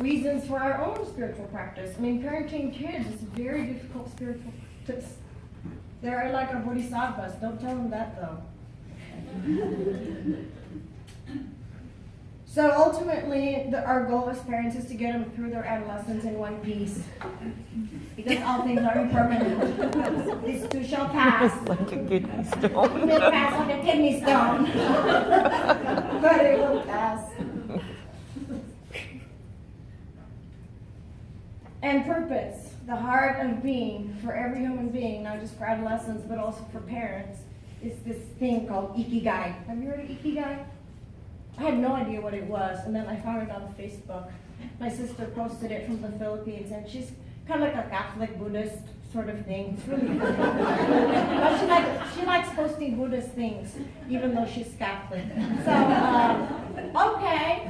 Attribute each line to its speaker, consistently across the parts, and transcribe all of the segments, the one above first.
Speaker 1: reasons for our own spiritual practice. I mean, parenting kids is a very difficult spiritual practice. They're like our bodhisattvas. Don't tell them that, though. So ultimately, our goal as parents is to get them through their adolescence in one piece. Because all things are impermanent. These too shall pass.
Speaker 2: Like a kidney stone.
Speaker 1: It will pass like a kidney stone. But it will pass. And purpose, the heart of being for every human being, not just for adolescents, but also for parents, is this thing called ikigai. Have you heard of ikigai? I had no idea what it was, and then I found it on Facebook. My sister posted it from the Philippines, and she's kind of like a Catholic Buddhist sort of thing. It's really funny. But she likes posting Buddhist things, even though she's Catholic. So, okay.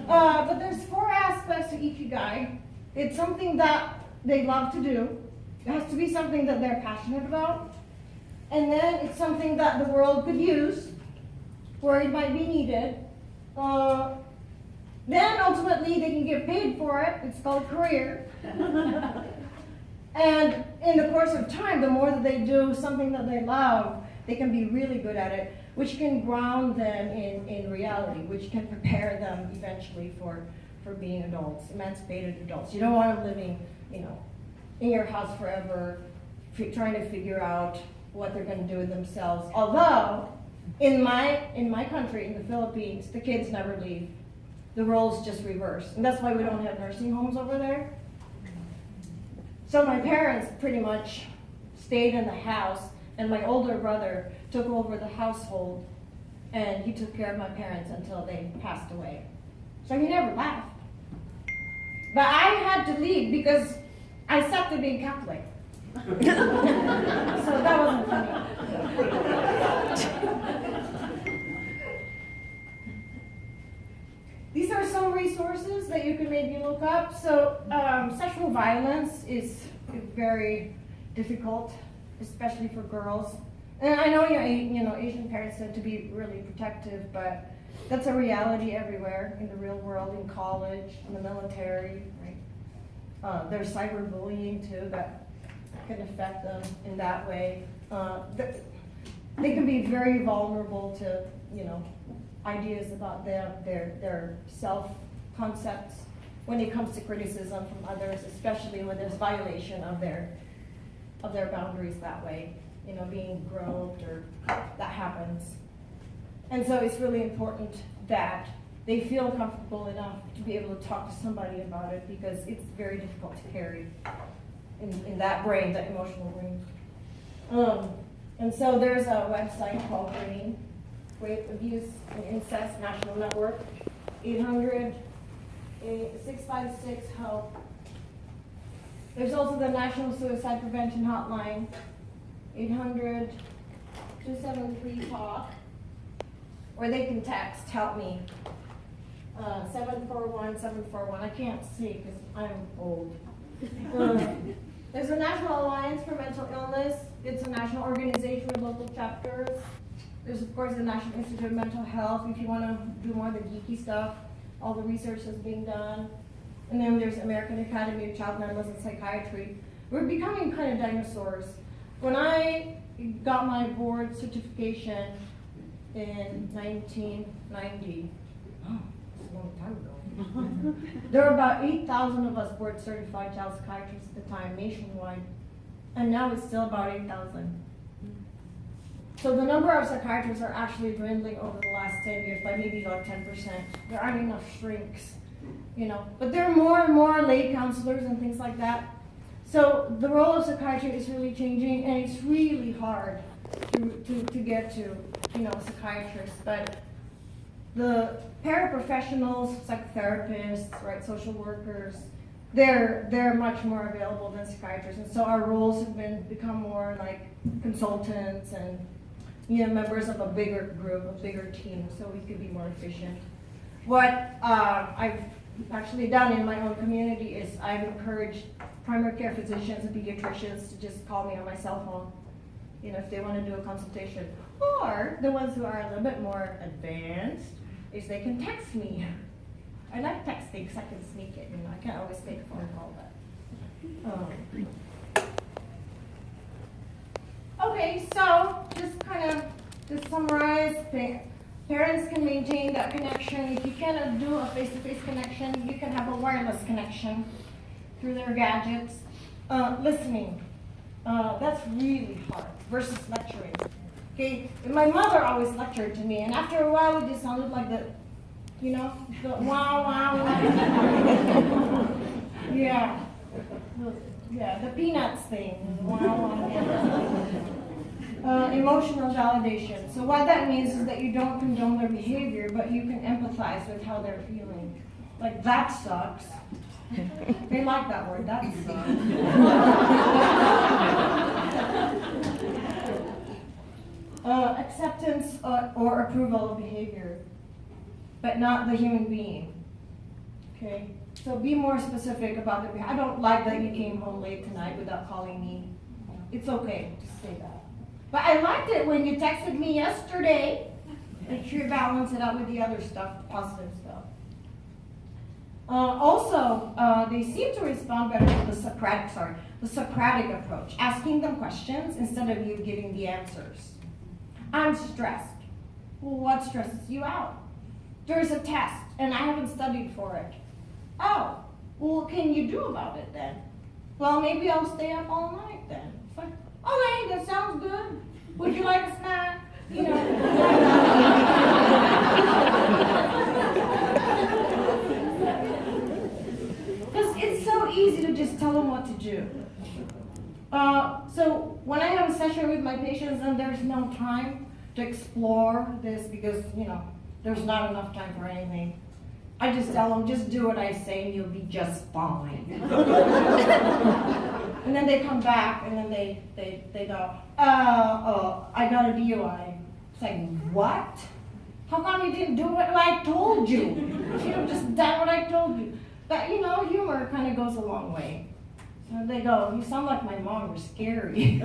Speaker 1: But there's 4 aspects to ikigai. It's something that they love to do. It has to be something that they're passionate about. And then it's something that the world could use, where it might be needed. Then ultimately they can get paid for it. It's called career. And in the course of time, the more that they do something that they love, they can be really good at it, which can ground them in reality, which can prepare them eventually for being adults, emancipated adults. You don't want them living, in your house forever, trying to figure out what they're going to do with themselves. Although, in my country, in the Philippines, the kids never leave. The roles just reverse. And that's why we don't have nursing homes over there. So my parents pretty much stayed in the house, and my older brother took over the household, and he took care of my parents until they passed away. So he never left. But I had to leave because I sucked at being Catholic. So that wasn't funny. These are some resources that you can maybe look up. So sexual violence is very difficult, especially for girls. And I know Asian parents tend to be really protective, but that's a reality everywhere in the real world, in college, in the military, right? There's cyberbullying too that can affect them in that way. They can be very vulnerable to, ideas about their self-concepts when it comes to criticism from others, especially when there's violation of their boundaries that way, being groped or that happens. And so it's really important that they feel comfortable enough to be able to talk to somebody about it, because it's very difficult to carry in that brain, that emotional brain. And so there's a website called Rape, Abuse, and Incest National Network, 800-656-HELP. There's also the National Suicide Prevention Hotline, 800-273-TALK, or they can text, help me, 741-741. I can't see because I'm old. There's a National Alliance for Mental Illness. It's a national organization with local chapters. There's, of course, the National Institute of Mental Health. If you want to do more of the geeky stuff, all the research is being done. And then there's American Academy of Child and Adolescent Psychiatry. We're becoming kind of dinosaurs. When I got my board certification in 1990, that's a long time ago. There were about 8,000 of us board certified child psychiatrists at the time, nationwide. And now it's still about 8,000. So the number of psychiatrists are actually dwindling over the last 10 years by maybe like 10%. There aren't enough shrinks, But there are more and more lay counselors and things like that. So the role of psychiatry is really changing, and it's really hard to get to, psychiatrists. But the paraprofessionals, psychotherapists, right, social workers, they're much more available than psychiatrists. And so our roles have become more like consultants and members of a bigger group, a bigger team, so we could be more efficient. What I've actually done in my own community is I've encouraged primary care physicians and pediatricians to just call me on my cell phone, if they want to do a consultation. Or the ones who are a little bit more advanced is they can text me. I like texting because I can sneak it, I can't always take a phone call, but. Okay, so just kind of to summarize, parents can maintain that connection. If you cannot do a face-to-face connection, you can have a wireless connection through their gadgets. Listening, that's really hard versus lecturing. Okay, my mother always lectured to me, and after a while it just sounded like the wow, wow, wow. Yeah. Yeah, the peanuts thing. Wow, wow. Emotional validation. So what that means is that you don't condone their behavior, but you can empathize with how they're feeling. Like, that sucks. They like that word, that sucks. Acceptance or approval of behavior, but not the human being. Okay? So be more specific about the behavior. I don't like that you came home late tonight without calling me. It's okay, just say that. But I liked it when you texted me yesterday. Make sure you balance it out with the other stuff, positive stuff. They seem to respond better to the Socratic approach, asking them questions instead of you giving the answers. I'm stressed. Well, what stresses you out? There's a test, and I haven't studied for it. Oh, well, what can you do about it then? Well, maybe I'll stay up all night then. It's like, okay, that sounds good. Would you like a snack? Because it's so easy to just tell them what to do. So when I have a session with my patients and there's no time to explore this because, there's not enough time for anything, I just tell them, just do what I say and you'll be just fine. And then they come back and then they go, I got a DUI. It's like, what? How come you didn't do what I told you? You should have just done what I told you. But humor kind of goes a long way. So they go, you sound like my mom, you're scary.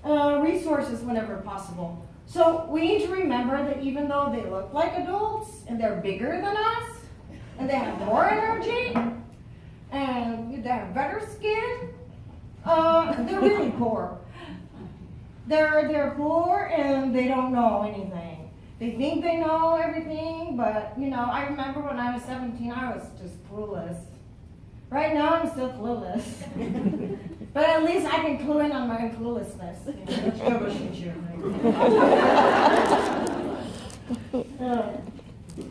Speaker 1: Resources whenever possible. So we need to remember that even though they look like adults and they're bigger than us and they have more energy and they have better skin, they're really poor. They're poor and they don't know anything. They think they know everything, but I remember when I was 17, I was just clueless. Right now I'm still clueless. But at least I can clue in on my own cluelessness.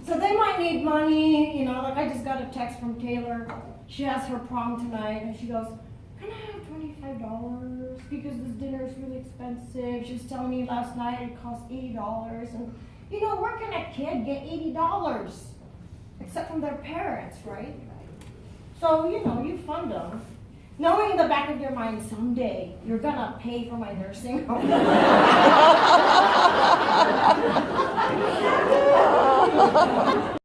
Speaker 1: So they might need money, like I just got a text from Taylor. She has her prom tonight and she goes, can I have $25 because this dinner is really expensive. She was telling me last night it cost $80. And where can a kid get $80? Except from their parents, right? So, you fund them. Knowing in the back of your mind, someday you're gonna pay for my nursing home.